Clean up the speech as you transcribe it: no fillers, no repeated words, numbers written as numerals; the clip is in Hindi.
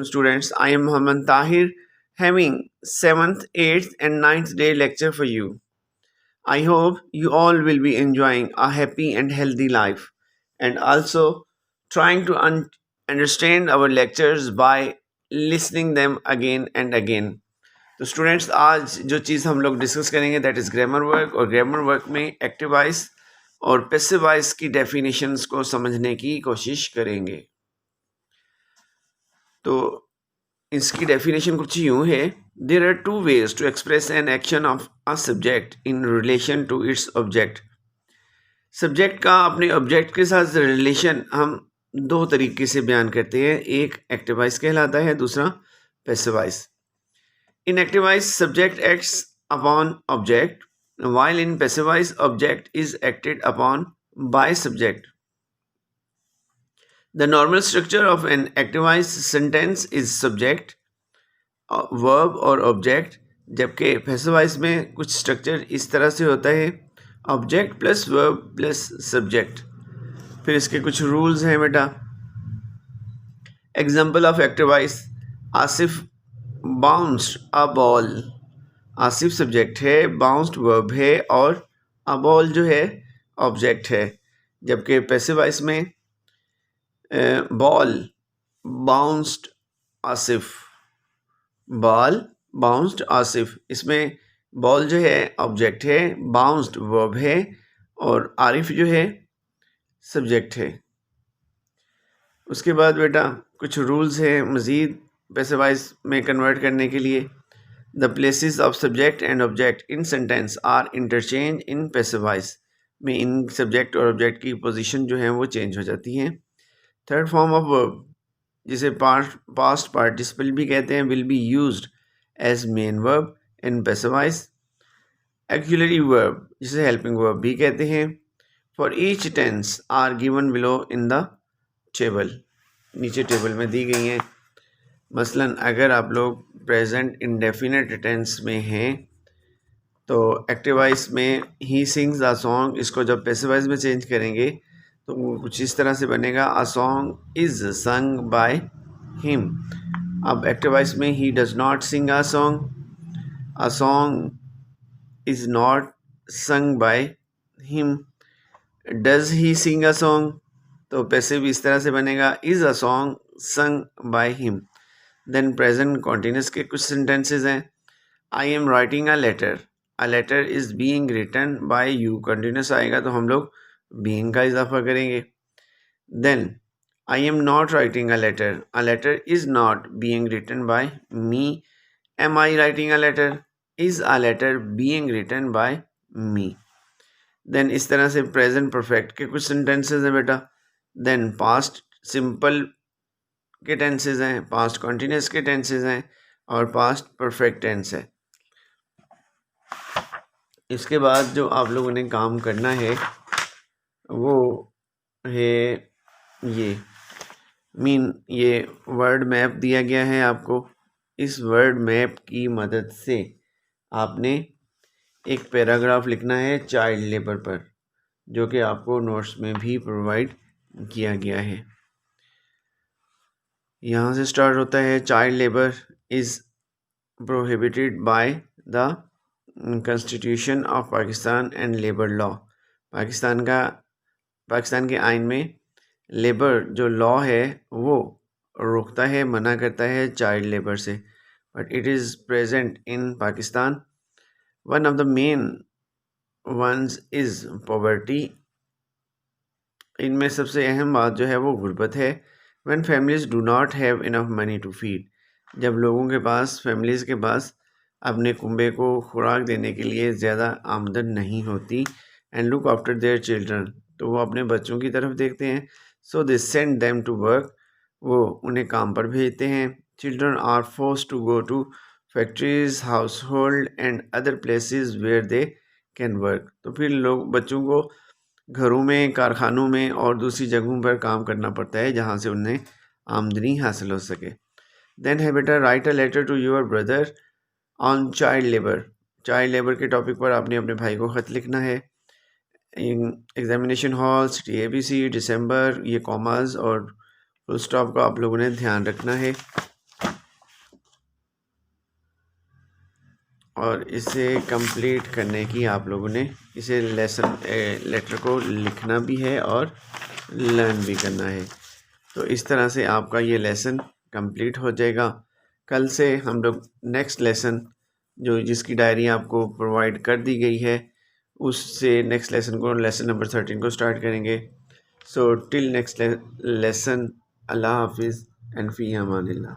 Students, I am Mohammed Tahir having 7th, 8th and 9th day lecture for you. I hope you all will be enjoying a happy and healthy life and also trying to understand our lectures by listening them again and again. तो स्टूडेंट्स आज जो चीज़ हम लोग डिस्कस करेंगे दैट इज़ ग्रामर वर्क और ग्रामर वर्क में एक्टिव वॉइस और पैसिव वॉइस की डेफिनेशंस को समझने की कोशिश करेंगे। तो इसकी डेफिनेशन कुछ यूँ है, there are two ways to express an action of a subject in relation to its object. Subject का अपने ऑब्जेक्ट के साथ रिलेशन हम दो तरीके से बयान करते हैं, एक एक्टिव वॉइस कहलाता है, दूसरा passive voice. In active voice, subject acts upon object, while in passive voice, object is acted upon by subject. The normal structure of an active voice sentence is subject, verb और object, जबकि passive voice में कुछ स्ट्रक्चर इस तरह से होता है, object plus verb plus subject. फिर इसके कुछ रूल्स हैं बेटा। Example of active voice, Asif bounced a ball. Asif subject है, बाउंस्ड वर्ब है और अ बॉल जो है ऑब्जेक्ट है। जबकि पैसिव वॉइस में ball bounced Asif, ball bounced Asif, इसमें बॉल जो है ऑब्जेक्ट है, बाउंस्ड वर्ब है और आरिफ जो है सब्जेक्ट है। उसके बाद बेटा कुछ रूल्स हैं मज़ीद पैसिव वॉइस में कन्वर्ट करने के लिए। The places of subject and object in sentence are interchange in passive voice में इन सब्जेक्ट और ऑब्जेक्ट की पोजीशन जो है वो चेंज हो जाती हैं। थर्ड फॉर्म ऑफ वर्ब, जिसे पास्ट पार्टिसिपल भी कहते हैं, will be used as main verb in passive voice. Auxiliary verb, जिसे हेल्पिंग वर्ब भी कहते हैं, for each tense are given below in the table, नीचे टेबल में दी गई हैं। मसलन अगर आप लोग प्रेजेंट इंडेफिनिट टेंस में हैं तो एक्टिव वॉइस में ही सिंग्स अ सॉन्ग, इसको जब पैसिव वॉइस में चेंज करेंगे तो कुछ इस तरह से बनेगा, a song is sung by him. अब एक्टिव वॉइस में he does not sing a song is not sung by him. Does he sing a song, तो पैसिव इस तरह से बनेगा, is a song sung by him. Then present continuous के कुछ सेंटेंसेस हैं। I am writing a letter is being written by you, continuous आएगा तो हम लोग बीइंग का इजाफा करेंगे। Then I am not writing a letter is not being written by me. Am I writing a letter, is a letter being written by me. Then इस तरह से प्रेजेंट परफेक्ट के कुछ सेंटेंसेस हैं बेटा। देन पास्ट सिंपल के टेंसेज हैं, पास्ट कॉन्टिन्यूस के टेंसेज हैं और पास्ट परफेक्ट टेंस है। इसके बाद जो आप लोगों ने काम करना है वो है ये वर्ड मैप दिया गया है आपको। इस वर्ड मैप की मदद से आपने एक पैराग्राफ लिखना है चाइल्ड लेबर पर, जो कि आपको नोट्स में भी प्रोवाइड किया गया है। यहाँ से स्टार्ट होता है, child labour is prohibited by the constitution of Pakistan and labour law. Pakistan के आइन में लेबर जो लॉ है वो रोकता है, मना करता है चाइल्ड लेबर से, but it is present in Pakistan. One of the main ones is poverty. इनमें सबसे अहम बात जो है वो गुर्बत है। When families do not have enough money to feed, जब लोगों के पास, फैमिलीज़ के पास अपने कुंबे को खुराक देने के लिए ज़्यादा आमदन नहीं होती, and look after their children, तो वो अपने बच्चों की तरफ देखते हैं। So they send them to work, वो उन्हें काम पर भेजते हैं। Children are forced to go to factories, household and other places where they can work, तो फिर लोग बच्चों को घरों में, कारखानों में और दूसरी जगहों पर काम करना पड़ता है जहाँ से उन्हें आमदनी हासिल हो सके। देन है बेटा, write a letter to your brother on child labour. Child labour के टॉपिक पर आपने अपने भाई को ख़त लिखना है। Examination hall, city ABC, December, ये कॉमास और फुल स्टॉप का आप लोगों ने ध्यान रखना है। और इसे कंप्लीट करने की आप लोगों ने इसे लेटर को लिखना भी है और लर्न भी करना है। तो इस तरह से आपका ये लेसन कंप्लीट हो जाएगा। कल से हम लोग नेक्स्ट लेसन जिसकी डायरी आपको प्रोवाइड कर दी गई है उससे नेक्स्ट लेसन को लेसन नंबर 13 को स्टार्ट करेंगे। सो टिल नेक्स्ट लेसन, अल्लाह हाफिज़ एंड फ़ी अमानिल्लाह।